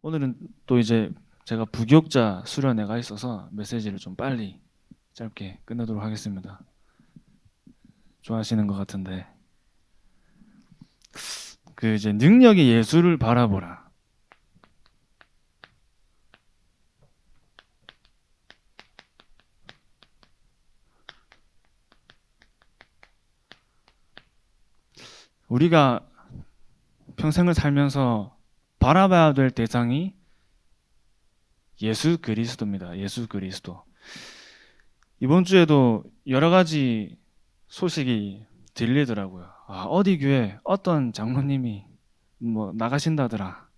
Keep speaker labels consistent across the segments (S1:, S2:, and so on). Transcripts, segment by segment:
S1: 오늘은 또 이제 제가 부교육자 수련회가 있어서 메시지를 좀 빨리 짧게 끝내도록 하겠습니다. 좋아하시는 것 같은데 그 이제 능력의 예수를 바라보라. 우리가 평생을 살면서 바라봐야 될 대상이 예수 그리스도입니다. 예수 그리스도. 이번 주에도 여러 가지 소식이 들리더라고요. 어디 교회 어떤 장로님이 뭐 나가신다더라.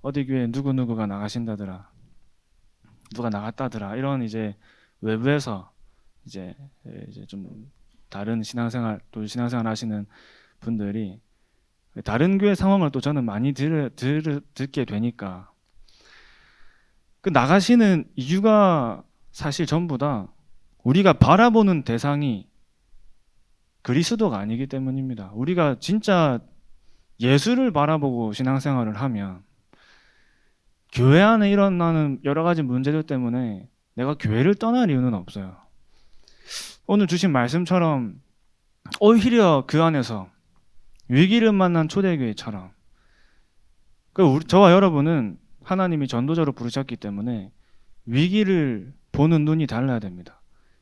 S1: 어디 교회 누구누구가 나가신다더라. 누가 나갔다더라. 이런 이제 외부에서 이제 좀 다른 신앙생활 하시는 분들이 다른 교회 상황을 또 저는 많이 듣게 되니까 그 나가시는 이유가 사실 전부 다 우리가 바라보는 대상이 그리스도가 아니기 때문입니다. 우리가 진짜 예수를 바라보고 신앙생활을 하면 교회 안에 일어나는 여러 가지 문제들 때문에 내가 교회를 떠날 이유는 없어요. 오늘 주신 말씀처럼 오히려 그 안에서 위기를 만난 초대교회처럼 저와 여러분은 하나님이 전도자로 부르셨기 때문에 위기를 보는 눈이 달라야 됩니다.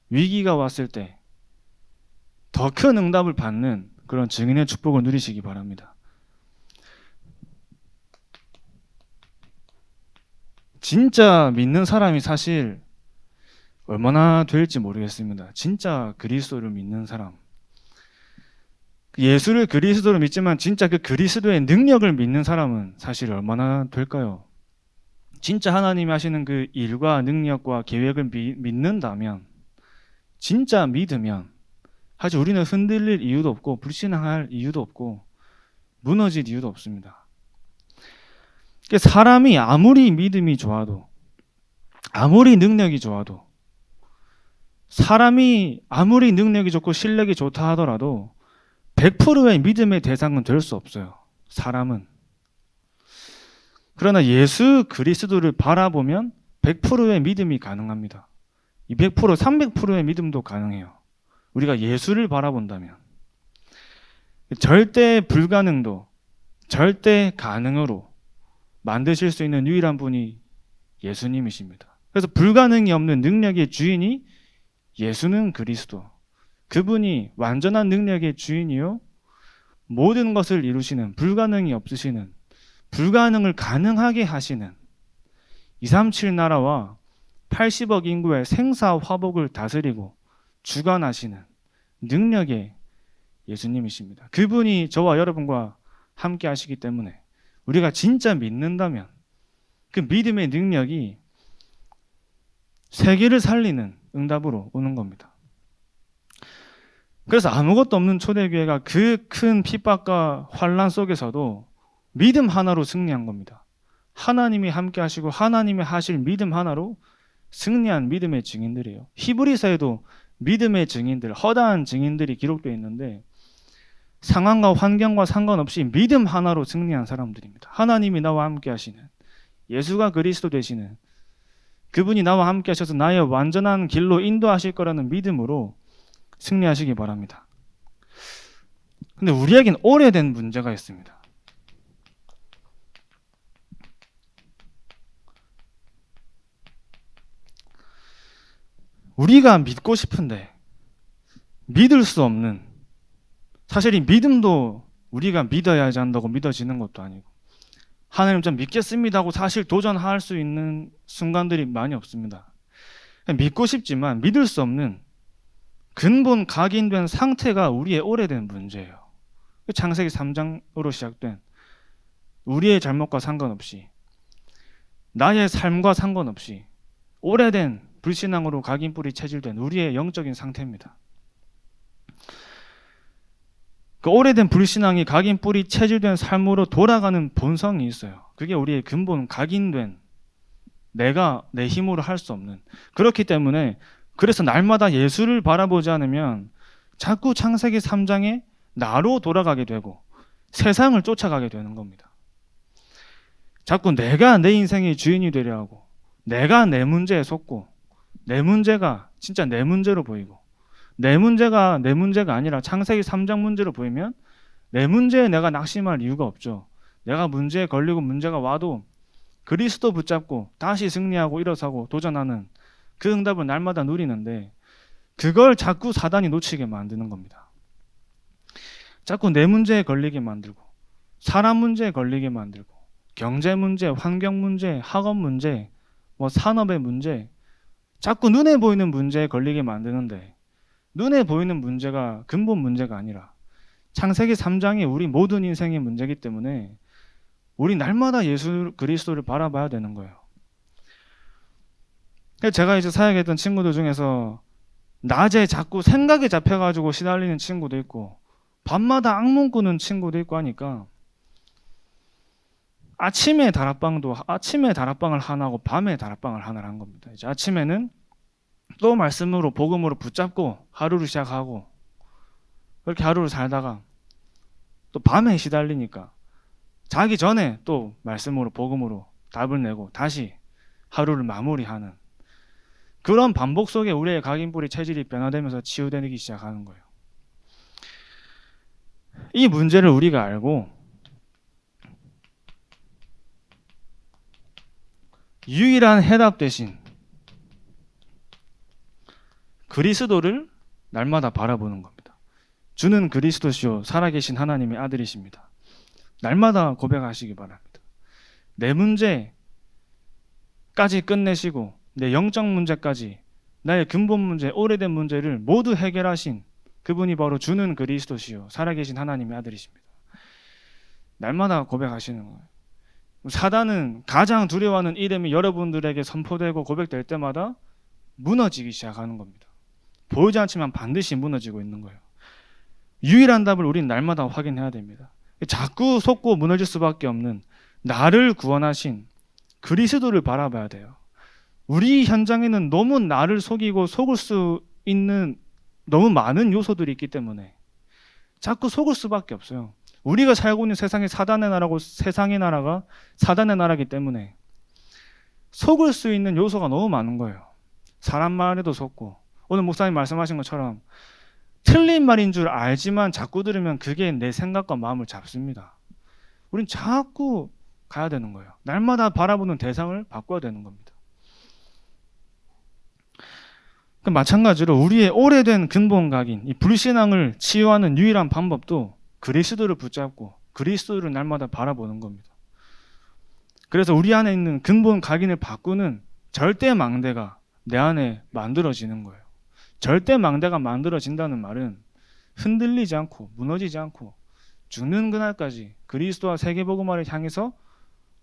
S1: 위기가 왔을 때 더 큰 응답을 받는 그런 증인의 축복을 누리시기 바랍니다. 진짜 믿는 사람이 사실 얼마나 될지 모르겠습니다. 진짜 그리스도를 믿는 사람. 예수를 그리스도로 믿지만 진짜 그 그리스도의 능력을 믿는 사람은 사실 얼마나 될까요? 진짜 하나님이 하시는 그 일과 능력과 계획을 믿는다면, 진짜 믿으면 사실 우리는 흔들릴 이유도 없고 불신앙할 이유도 없고 무너질 이유도 없습니다. 사람이 아무리 믿음이 좋아도, 아무리 능력이 좋아도, 사람이 아무리 능력이 좋고 실력이 좋다 하더라도 100%의 믿음의 대상은 될 수 없어요. 사람은. 그러나 예수 그리스도를 바라보면 100%의 믿음이 가능합니다. 이 100%, 300%의 믿음도 가능해요. 우리가 예수를 바라본다면. 절대 불가능도 절대 가능으로 만드실 수 있는 유일한 분이 예수님이십니다. 그래서 불가능이 없는 능력의 주인이 예수는 그리스도. 그분이 완전한 능력의 주인이요 모든 것을 이루시는, 불가능이 없으시는, 불가능을 가능하게 하시는 237 나라와 80억 인구의 생사 화복을 다스리고 주관하시는 능력의 예수님이십니다. 그분이 저와 여러분과 함께 하시기 때문에 우리가 진짜 믿는다면 그 믿음의 능력이 세계를 살리는 응답으로 오는 겁니다. 그래서 아무것도 없는 초대교회가 그 큰 핍박과 환란 속에서도 믿음 하나로 승리한 겁니다. 하나님이 함께 하시고 하나님이 하실 믿음 하나로 승리한 믿음의 증인들이에요. 히브리서에도 믿음의 증인들, 허다한 증인들이 기록되어 있는데 상황과 환경과 상관없이 믿음 하나로 승리한 사람들입니다. 하나님이 나와 함께 하시는, 예수가 그리스도 되시는 그분이 나와 함께 하셔서 나의 완전한 길로 인도하실 거라는 믿음으로 승리하시기 바랍니다. 근데 우리에겐 오래된 문제가 있습니다. 우리가 믿고 싶은데 믿을 수 없는, 사실 이 믿음도 우리가 믿어야지 한다고 믿어지는 것도 아니고 하나님 좀 믿겠습니다 하고 사실 도전할 수 있는 순간들이 많이 없습니다. 믿고 싶지만 믿을 수 없는 근본 각인된 상태가 우리의 오래된 문제예요. 창세기 3장으로 시작된 우리의 잘못과 상관없이, 나의 삶과 상관없이 오래된 불신앙으로 각인뿌리 체질된 우리의 영적인 상태입니다. 그 오래된 불신앙이 각인뿌리 체질된 삶으로 돌아가는 본성이 있어요. 그게 우리의 근본 각인된, 내가 내 힘으로 할 수 없는. 그렇기 때문에 그래서 날마다 예수를 바라보지 않으면 자꾸 창세기 3장에 나로 돌아가게 되고 세상을 쫓아가게 되는 겁니다. 자꾸 내가 내 인생의 주인이 되려 하고, 내가 내 문제에 속고, 내 문제가 진짜 내 문제로 보이고, 내 문제가 내 문제가 아니라 창세기 3장 문제로 보이면 내 문제에 내가 낙심할 이유가 없죠. 내가 문제에 걸리고 문제가 와도 그리스도 붙잡고 다시 승리하고 일어서고 도전하는 그 응답을 날마다 누리는데, 그걸 자꾸 사단이 놓치게 만드는 겁니다. 자꾸 내 문제에 걸리게 만들고, 사람 문제에 걸리게 만들고, 경제 문제, 환경 문제, 학업 문제, 산업의 문제, 자꾸 눈에 보이는 문제에 걸리게 만드는데, 눈에 보이는 문제가 근본 문제가 아니라 창세기 3장이 우리 모든 인생의 문제이기 때문에 우리 날마다 예수 그리스도를 바라봐야 되는 거예요. 제가 이제 사역했던 친구들 중에서 낮에 자꾸 생각에 잡혀가지고 시달리는 친구도 있고, 밤마다 악몽 꾸는 친구도 있고 하니까 아침에 다락방을 하나 하고 밤에 다락방을 하나 한 겁니다. 이제 아침에는 또 말씀으로 복음으로 붙잡고 하루를 시작하고, 그렇게 하루를 살다가 또 밤에 시달리니까 자기 전에 또 말씀으로 복음으로 답을 내고 다시 하루를 마무리하는 그런 반복 속에 우리의 각인뿌리 체질이 변화되면서 치유되기 시작하는 거예요. 이 문제를 우리가 알고 유일한 해답 대신 그리스도를 날마다 바라보는 겁니다. 주는 그리스도시요 살아계신 하나님의 아들이십니다. 날마다 고백하시기 바랍니다. 내 문제까지 끝내시고 내 영적 문제까지, 나의 근본 문제, 오래된 문제를 모두 해결하신 그분이 바로 주는 그리스도시요 살아계신 하나님의 아들이십니다. 날마다 고백하시는 거예요. 사단은 가장 두려워하는 이름이 여러분들에게 선포되고 고백될 때마다 무너지기 시작하는 겁니다. 보이지 않지만 반드시 무너지고 있는 거예요. 유일한 답을 우리는 날마다 확인해야 됩니다. 자꾸 속고 무너질 수밖에 없는 나를 구원하신 그리스도를 바라봐야 돼요. 우리 현장에는 너무 나를 속이고 속을 수 있는 너무 많은 요소들이 있기 때문에 자꾸 속을 수밖에 없어요. 우리가 살고 있는 세상이 사단의 나라고, 세상의 나라가 사단의 나라이기 때문에 속을 수 있는 요소가 너무 많은 거예요. 사람 말에도 속고, 오늘 목사님 말씀하신 것처럼 틀린 말인 줄 알지만 자꾸 들으면 그게 내 생각과 마음을 잡습니다. 우린 자꾸 가야 되는 거예요. 날마다 바라보는 대상을 바꿔야 되는 겁니다. 마찬가지로 우리의 오래된 근본 각인, 이 불신앙을 치유하는 유일한 방법도 그리스도를 붙잡고 그리스도를 날마다 바라보는 겁니다. 그래서 우리 안에 있는 근본 각인을 바꾸는 절대 망대가 내 안에 만들어지는 거예요. 절대 망대가 만들어진다는 말은 흔들리지 않고 무너지지 않고 죽는 그날까지 그리스도와 세계복음화를 향해서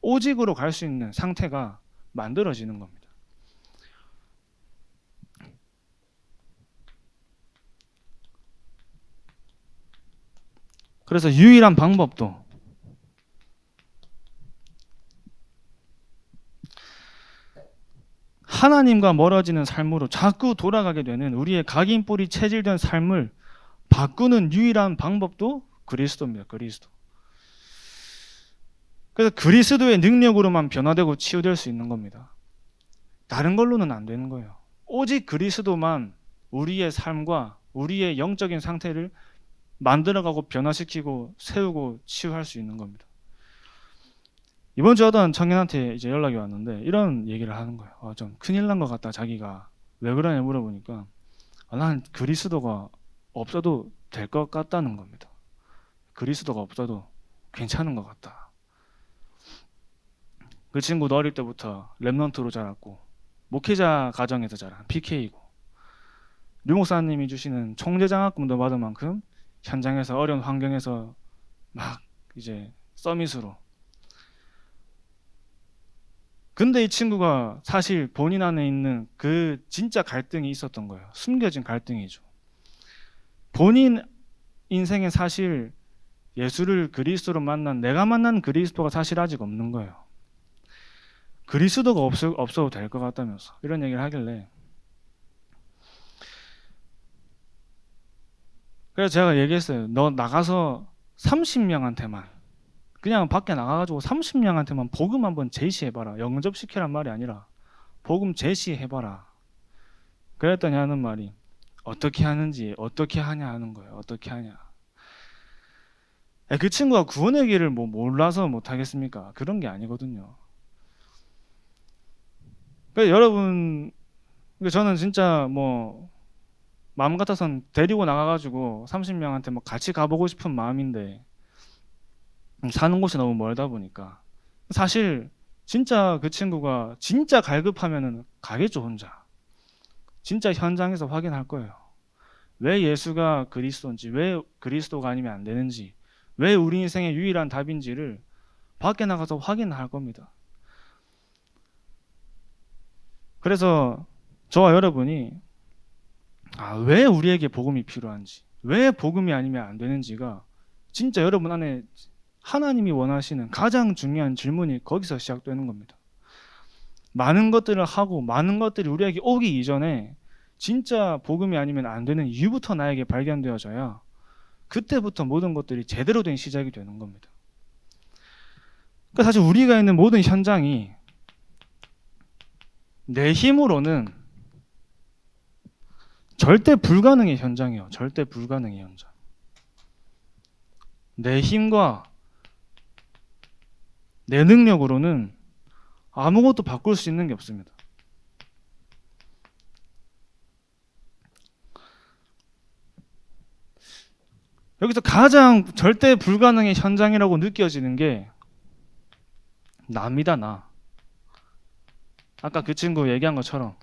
S1: 오직으로 갈 수 있는 상태가 만들어지는 겁니다. 그래서 유일한 방법도 하나님과 멀어지는 삶으로 자꾸 돌아가게 되는 우리의 각인뿌리 체질된 삶을 바꾸는 유일한 방법도 그리스도입니다. 그리스도. 그래서 그리스도의 능력으로만 변화되고 치유될 수 있는 겁니다. 다른 걸로는 안 되는 거예요. 오직 그리스도만 우리의 삶과 우리의 영적인 상태를 만들어가고 변화시키고 세우고 치유할 수 있는 겁니다. 이번 주에 어떤 청년한테 이제 연락이 왔는데 이런 얘기를 하는 거예요. 좀 큰일 난 것 같다. 자기가 왜 그러냐 물어보니까 난 그리스도가 없어도 될 것 같다는 겁니다. 그리스도가 없어도 괜찮은 것 같다. 그 친구도 어릴 때부터 랩넌트로 자랐고 목회자 가정에서 자란 PK이고 류 목사님이 주시는 총재장학금도 받은 만큼 현장에서 어려운 환경에서 막 이제 서밋으로. 근데 이 친구가 사실 본인 안에 있는 그 진짜 갈등이 있었던 거예요. 숨겨진 갈등이죠. 본인 인생에 사실 예수를 그리스도로 만난, 내가 만난 그리스도가 사실 아직 없는 거예요. 그리스도가 없어도 될 것 같다면서 이런 얘기를 하길래, 그래서 제가 얘기했어요. 너 나가서 30명한테만 그냥 밖에 나가가지고 30명한테만 복음 한번 제시해봐라. 영접시키란 말이 아니라 복음 제시해봐라. 그랬더니 하는 말이 어떻게 하는지 어떻게 하냐 하는 거예요. 어떻게 하냐. 그 친구가 구원의 길을 뭐 몰라서 못하겠습니까? 그런 게 아니거든요. 그러니까 여러분, 저는 진짜 뭐 마음 같아선 데리고 나가가지고 30명한테 뭐 같이 가보고 싶은 마음인데 사는 곳이 너무 멀다 보니까 사실 진짜 그 친구가 진짜 갈급하면은 가겠죠. 혼자 진짜 현장에서 확인할 거예요. 왜 예수가 그리스도인지, 왜 그리스도가 아니면 안 되는지, 왜 우리 인생의 유일한 답인지를 밖에 나가서 확인할 겁니다. 그래서 저와 여러분이 왜 우리에게 복음이 필요한지, 왜 복음이 아니면 안 되는지가 진짜 여러분 안에 하나님이 원하시는 가장 중요한 질문이 거기서 시작되는 겁니다. 많은 것들을 하고 많은 것들이 우리에게 오기 이전에 진짜 복음이 아니면 안 되는 이유부터 나에게 발견되어져야 그때부터 모든 것들이 제대로 된 시작이 되는 겁니다. 그러니까 사실 우리가 있는 모든 현장이 내 힘으로는 절대 불가능의 현장이에요. 절대 불가능의 현장. 내 힘과 내 능력으로는 아무것도 바꿀 수 있는 게 없습니다. 여기서 가장 절대 불가능의 현장이라고 느껴지는 게 나입니다. 나. 아까 그 친구 얘기한 것처럼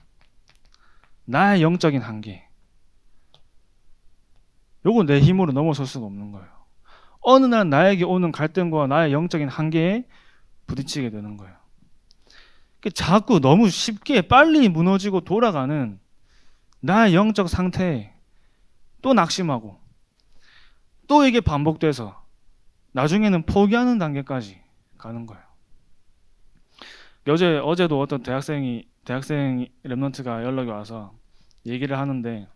S1: 나의 영적인 한계. 요거 내 힘으로 넘어설 수가 없는 거예요. 어느 날 나에게 오는 갈등과 나의 영적인 한계에 부딪히게 되는 거예요. 자꾸 너무 쉽게 빨리 무너지고 돌아가는 나의 영적 상태에 또 낙심하고 또 이게 반복돼서 나중에는 포기하는 단계까지 가는 거예요. 어제도 어떤 대학생 랩런트가 연락이 와서 얘기를 하는데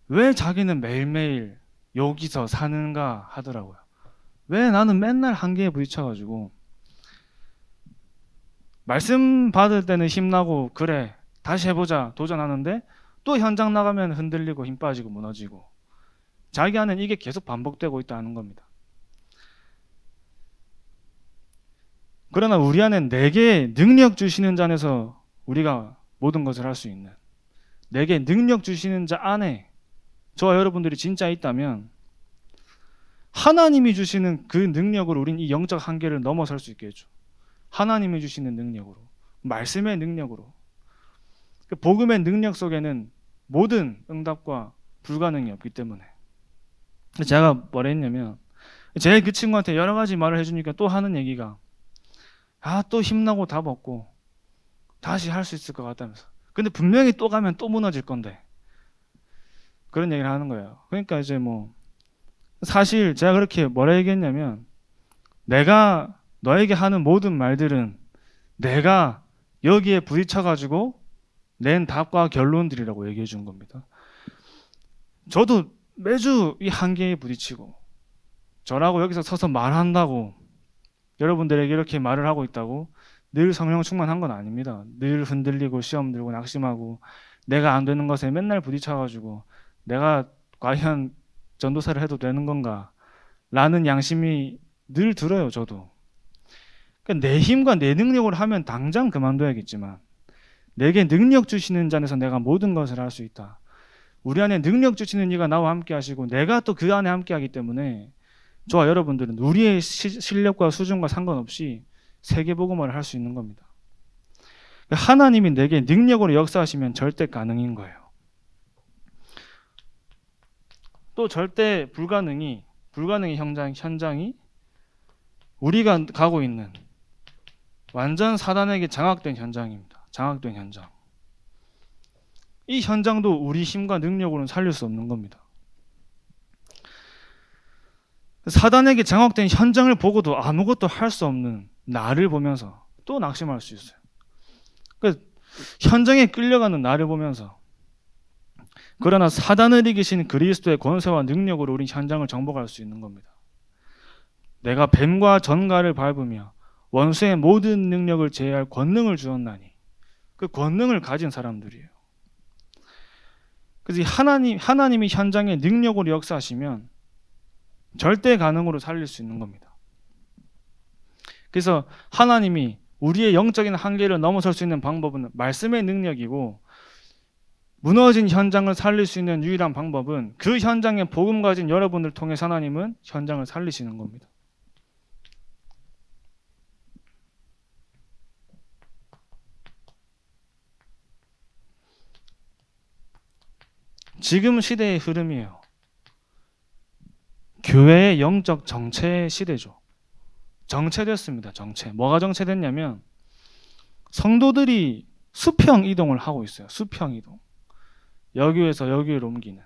S1: 왜 자기는 매일매일 여기서 사는가 하더라고요. 왜 나는 맨날 한계에 부딪혀가지고 말씀 받을 때는 힘나고 그래 다시 해보자 도전하는데 또 현장 나가면 흔들리고 힘 빠지고 무너지고 자기 안에는 이게 계속 반복되고 있다는 겁니다. 그러나 우리 안엔 내게 능력 주시는 자 안에서 우리가 모든 것을 할 수 있는 내게 능력 주시는 자 안에 저와 여러분들이 진짜 있다면 하나님이 주시는 그 능력으로 우린 이 영적 한계를 넘어설 수 있게 해줘. 하나님이 주시는 능력으로, 말씀의 능력으로. 복음의 능력 속에는 모든 응답과 불가능이 없기 때문에. 제가 뭐라 했냐면 제일 그 친구한테 여러 가지 말을 해주니까 또 하는 얘기가 또 힘나고 답 없고 다시 할 수 있을 것 같다면서. 근데 분명히 또 가면 또 무너질 건데 그런 얘기를 하는 거예요. 그러니까 이제 뭐 사실 제가 그렇게 뭐라 얘기했냐면 내가 너에게 하는 모든 말들은 내가 여기에 부딪혀가지고 낸 답과 결론들이라고 얘기해 준 겁니다. 저도 매주 이 한계에 부딪히고 저라고 여기서 서서 말한다고 여러분들에게 이렇게 말을 하고 있다고 늘 성령 충만한 건 아닙니다. 늘 흔들리고 시험 들고 낙심하고 내가 안 되는 것에 맨날 부딪혀가지고 내가 과연 전도사를 해도 되는 건가 라는 양심이 늘 들어요. 저도. 그러니까 내 힘과 내 능력으로 하면 당장 그만둬야겠지만 내게 능력 주시는 자에서 내가 모든 것을 할 수 있다. 우리 안에 능력 주시는 이가 나와 함께 하시고 내가 또 그 안에 함께 하기 때문에 저와 여러분들은 우리의 실력과 수준과 상관없이 세계복음화를 할 수 있는 겁니다. 하나님이 내게 능력으로 역사하시면 절대 가능인 거예요. 또 절대 불가능의 현장이 우리가 가고 있는 완전 사단에게 장악된 현장입니다. 장악된 현장. 이 현장도 우리 힘과 능력으로는 살릴 수 없는 겁니다. 사단에게 장악된 현장을 보고도 아무것도 할 수 없는 나를 보면서 또 낙심할 수 있어요. 그러니까 현장에 끌려가는 나를 보면서 그러나 사단을 이기신 그리스도의 권세와 능력으로 우리 현장을 정복할 수 있는 겁니다. 내가 뱀과 전갈을 밟으며 원수의 모든 능력을 제어할 권능을 주었나니 그 권능을 가진 사람들이에요. 그래서 하나님이 현장에 능력으로 역사하시면 절대 가능으로 살릴 수 있는 겁니다. 그래서 하나님이 우리의 영적인 한계를 넘어설 수 있는 방법은 말씀의 능력이고, 무너진 현장을 살릴 수 있는 유일한 방법은 그 현장에 복음 가진 여러분을 통해서 하나님은 현장을 살리시는 겁니다. 지금 시대의 흐름이에요. 교회의 영적 정체 시대죠. 정체됐습니다. 정체. 뭐가 정체됐냐면 성도들이 수평 이동을 하고 있어요. 수평 이동. 여기에서 여기로 옮기는.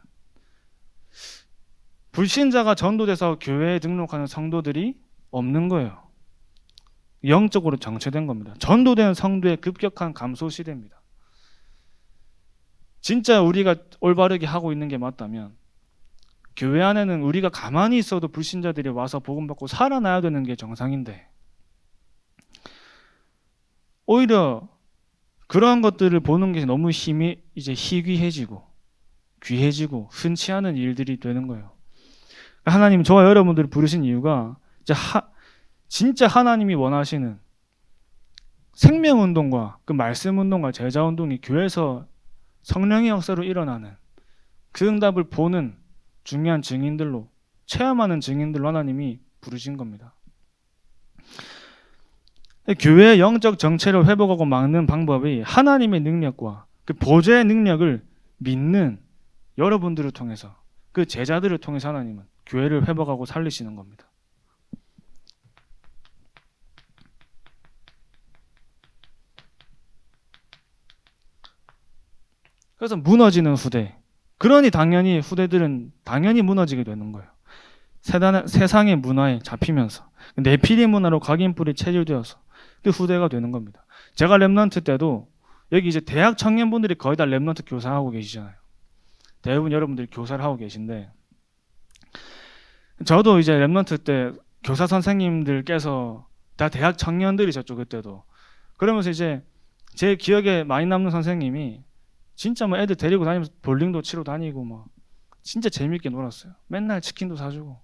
S1: 불신자가 전도돼서 교회에 등록하는 성도들이 없는 거예요. 영적으로 정체된 겁니다. 전도된 성도의 급격한 감소 시대입니다. 진짜 우리가 올바르게 하고 있는 게 맞다면 교회 안에는 우리가 가만히 있어도 불신자들이 와서 복음받고 살아나야 되는 게 정상인데, 오히려 그러한 것들을 보는 게 너무 힘이 이제 희귀해지고 귀해지고 흔치 않은 일들이 되는 거예요. 하나님 저와 여러분들을 부르신 이유가 이제 진짜 하나님이 원하시는 생명운동과 그 말씀운동과 제자운동이 교회에서 성령의 역사로 일어나는 그 응답을 보는 중요한 증인들로, 체험하는 증인들로 하나님이 부르신 겁니다. 교회의 영적 정체를 회복하고 막는 방법이 하나님의 능력과 그 보좌의 능력을 믿는 여러분들을 통해서, 그 제자들을 통해서 하나님은 교회를 회복하고 살리시는 겁니다. 그래서 무너지는 후대, 그러니 당연히 후대들은 당연히 무너지게 되는 거예요. 세상의 문화에 잡히면서 네피리 문화로 각인뿔이 체질되어서 그 후대가 되는 겁니다. 제가 렘넌트 때도 여기 이제 대학 청년분들이 거의 다 렘넌트 교사하고 계시잖아요. 대부분 여러분들이 교사를 하고 계신데, 저도 이제 렘넌트 때 교사 선생님들께서 다 대학 청년들이셨죠. 그때도. 그러면서 이제 제 기억에 많이 남는 선생님이 진짜 뭐 애들 데리고 다니면서 볼링도 치러 다니고 뭐 진짜 재밌게 놀았어요. 맨날 치킨도 사주고.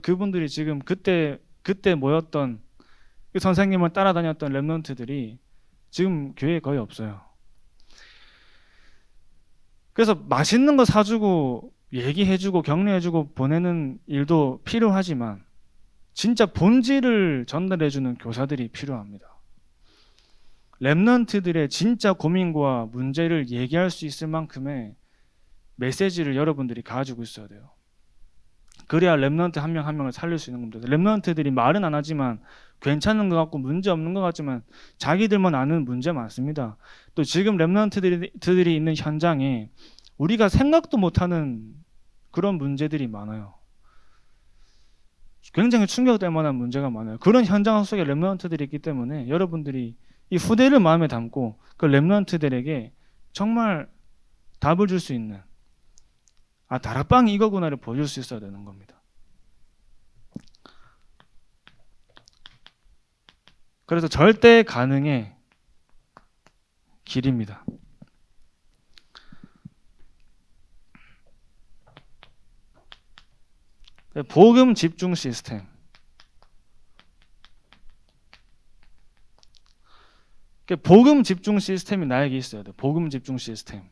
S1: 그분들이 지금 그때 모였던 그 선생님을 따라다녔던 렘넌트들이 지금 교회에 거의 없어요. 그래서 맛있는 거 사주고 얘기해주고 격려해주고 보내는 일도 필요하지만 진짜 본질을 전달해주는 교사들이 필요합니다. 렘넌트들의 진짜 고민과 문제를 얘기할 수 있을 만큼의 메시지를 여러분들이 가지고 있어야 돼요. 그래야 렘넌트 한 명 한 명을 살릴 수 있는 겁니다. 렘넌트들이 말은 안 하지만 괜찮은 것 같고 문제 없는 것 같지만 자기들만 아는 문제 많습니다. 또 지금 렘넌트들이 있는 현장에 우리가 생각도 못하는 그런 문제들이 많아요. 굉장히 충격될 만한 문제가 많아요. 그런 현장 속에 렘넌트들이 있기 때문에 여러분들이 이 후대를 마음에 담고 그 렘넌트들에게 정말 답을 줄 수 있는, 아 다락방이 이거구나를 보여줄 수 있어야 되는 겁니다. 그래서 절대 가능의 길입니다. 복음 집중 시스템. 복음 집중 시스템이 나에게 있어야 돼. 복음 집중 시스템.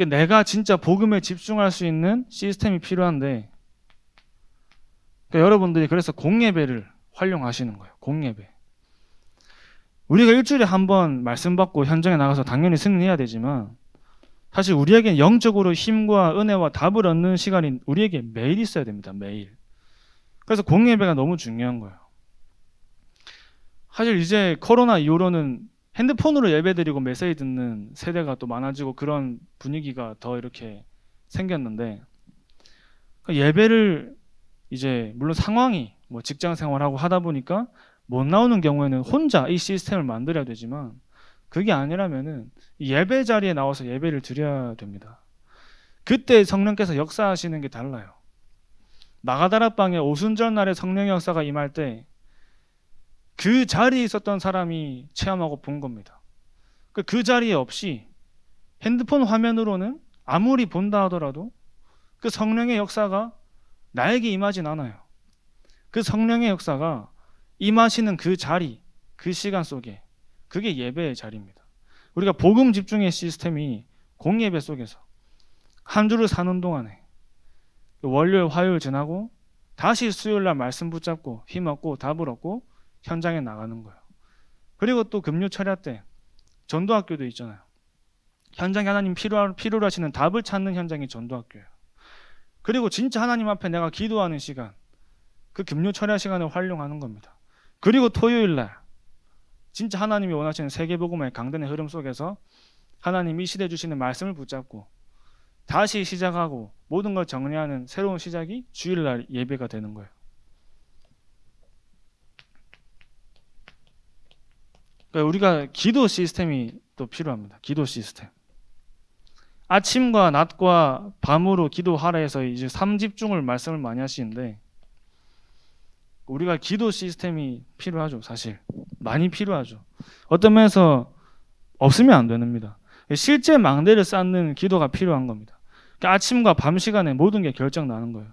S1: 내가 진짜 복음에 집중할 수 있는 시스템이 필요한데, 여러분들이 그래서 공예배를 활용하시는 거예요. 공예배. 우리가 일주일에 한 번 말씀 받고 현장에 나가서 당연히 승리해야 되지만 사실 우리에겐 영적으로 힘과 은혜와 답을 얻는 시간이 우리에게 매일 있어야 됩니다. 매일. 그래서 공예배가 너무 중요한 거예요. 사실 이제 코로나 이후로는 핸드폰으로 예배드리고 메시지 듣는 세대가 또 많아지고 그런 분위기가 더 이렇게 생겼는데, 예배를 이제 물론 상황이 뭐 직장 생활하고 하다 보니까 못 나오는 경우에는 혼자 이 시스템을 만들어야 되지만, 그게 아니라면은 예배 자리에 나와서 예배를 드려야 됩니다. 그때 성령께서 역사하시는 게 달라요. 마가다락방에 오순절 날에 성령의 역사가 임할 때 그 자리에 있었던 사람이 체험하고 본 겁니다. 그 자리에 없이 핸드폰 화면으로는 아무리 본다 하더라도 그 성령의 역사가 나에게 임하진 않아요. 그 성령의 역사가 임하시는 그 자리, 그 시간 속에 그게 예배의 자리입니다. 우리가 복음 집중의 시스템이 공예배 속에서 한 주를 사는 동안에 월요일, 화요일 지나고 다시 수요일 날 말씀 붙잡고 힘없고 답을 얻고 현장에 나가는 거예요. 그리고 또 금요 철야 때 전도학교도 있잖아요. 현장에 하나님 필요로 하시는 답을 찾는 현장이 전도학교예요. 그리고 진짜 하나님 앞에 내가 기도하는 시간, 그 금요 철야 시간을 활용하는 겁니다. 그리고 토요일 날 진짜 하나님이 원하시는 세계복음의 강단의 흐름 속에서 하나님이 이 시대에 주시는 말씀을 붙잡고 다시 시작하고 모든 걸 정리하는 새로운 시작이 주일날 예배가 되는 거예요. 그러니까 우리가 기도 시스템이 또 필요합니다. 기도 시스템. 아침과 낮과 밤으로 기도하라 해서 이제 3집중을 말씀을 많이 하시는데 우리가 기도 시스템이 필요하죠. 사실 많이 필요하죠. 어떤 면에서 없으면 안 됩니다. 실제 망대를 쌓는 기도가 필요한 겁니다. 그러니까 아침과 밤 시간에 모든 게 결정 나는 거예요.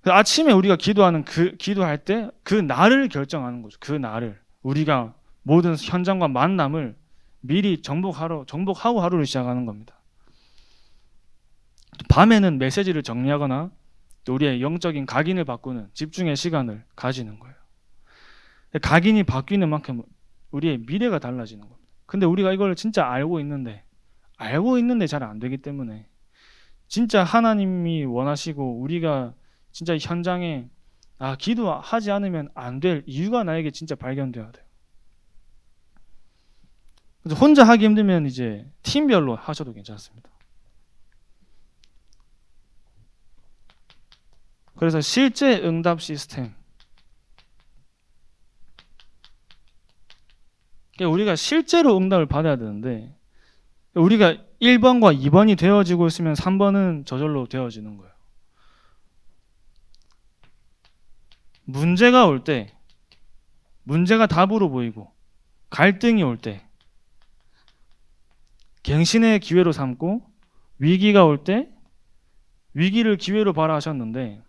S1: 아침에 우리가 기도하는 기도할 때 그 날을 결정하는 거죠. 그 날을 우리가 모든 현장과 만남을 미리 정복하고 하루를 시작하는 겁니다. 밤에는 메시지를 정리하거나 또 우리의 영적인 각인을 바꾸는 집중의 시간을 가지는 거예요. 각인이 바뀌는 만큼 우리의 미래가 달라지는 겁니다. 근데 우리가 이걸 진짜 알고 있는데 잘 안 되기 때문에 진짜 하나님이 원하시고 우리가 진짜 현장에 기도하지 않으면 안 될 이유가 나에게 진짜 발견돼야 돼요. 그래서 혼자 하기 힘들면 이제 팀별로 하셔도 괜찮습니다. 그래서 실제 응답 시스템. 우리가 실제로 응답을 받아야 되는데 우리가 1번과 2번이 되어지고 있으면 3번은 저절로 되어지는 거예요. 문제가 올 때, 문제가 답으로 보이고 갈등이 올 때 갱신의 기회로 삼고 위기가 올 때 위기를 기회로 바라 하셨는데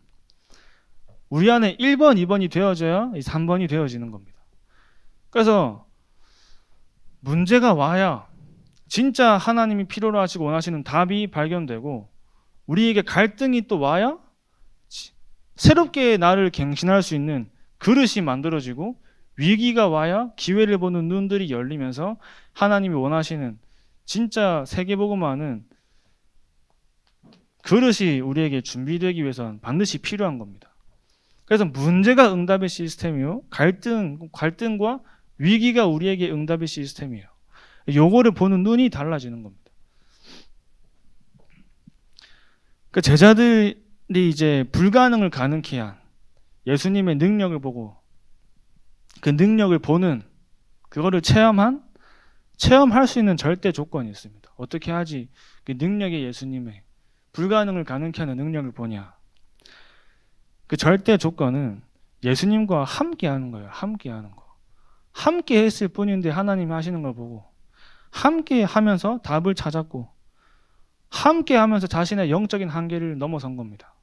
S1: 우리 안에 1번, 2번이 되어져야 3번이 되어지는 겁니다. 그래서 문제가 와야 진짜 하나님이 필요로 하시고 원하시는 답이 발견되고 우리에게 갈등이 또 와야 새롭게 나를 갱신할 수 있는 그릇이 만들어지고 위기가 와야 기회를 보는 눈들이 열리면서 하나님이 원하시는 진짜 세계복음화는 그릇이 우리에게 준비되기 위해서는 반드시 필요한 겁니다. 그래서 문제가 응답의 시스템이요. 갈등과 위기가 우리에게 응답의 시스템이에요. 요거를 보는 눈이 달라지는 겁니다. 그 제자들이 이제 불가능을 가능케 한 예수님의 능력을 보고 그 능력을 보는 그거를 체험할 수 있는 절대 조건이 있습니다. 어떻게 하지? 그 능력의 예수님의 불가능을 가능케 하는 능력을 보냐? 그 절대 조건은 예수님과 함께 하는 거예요. 함께 하는 거. 함께 했을 뿐인데 하나님이 하시는 걸 보고 함께 하면서 답을 찾았고 함께 하면서 자신의 영적인 한계를 넘어선 겁니다.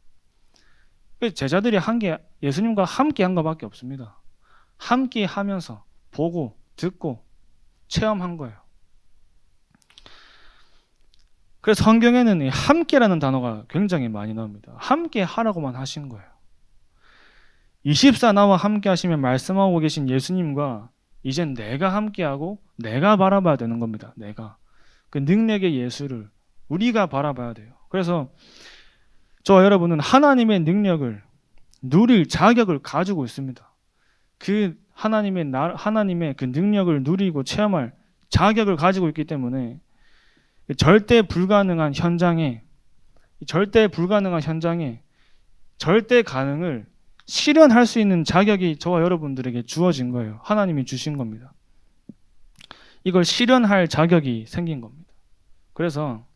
S1: 제자들이 예수님과 함께 한 것밖에 없습니다. 함께 하면서 보고 듣고 체험한 거예요. 그래서 성경에는 이 함께라는 단어가 굉장히 많이 나옵니다. 함께 하라고만 하신 거예요. 24 나와 함께 하시며 말씀하고 계신 예수님과 이젠 내가 함께하고 내가 바라봐야 되는 겁니다. 내가. 그 능력의 예수를 우리가 바라봐야 돼요. 그래서 저와 여러분은 하나님의 능력을 누릴 자격을 가지고 있습니다. 그 하나님의 그 능력을 누리고 체험할 자격을 가지고 있기 때문에 절대 불가능한 현장에 절대 가능을 실현할 수 있는 자격이 저와 여러분들에게 주어진 거예요. 하나님이 주신 겁니다. 이걸 실현할 자격이 생긴 겁니다. 그래서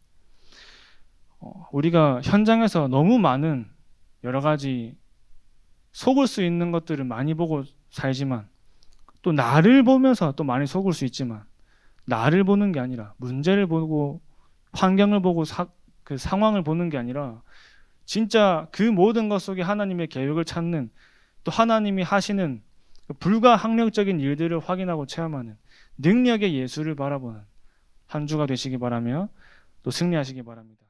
S1: 우리가 현장에서 너무 많은 여러 가지 속을 수 있는 것들을 많이 보고 살지만 또 나를 보면서 또 많이 속을 수 있지만 나를 보는 게 아니라 문제를 보고 환경을 보고 그 상황을 보는 게 아니라 진짜 그 모든 것 속에 하나님의 계획을 찾는 또 하나님이 하시는 그 불가항력적인 일들을 확인하고 체험하는 능력의 예수를 바라보는 한 주가 되시기 바라며 또 승리하시기 바랍니다.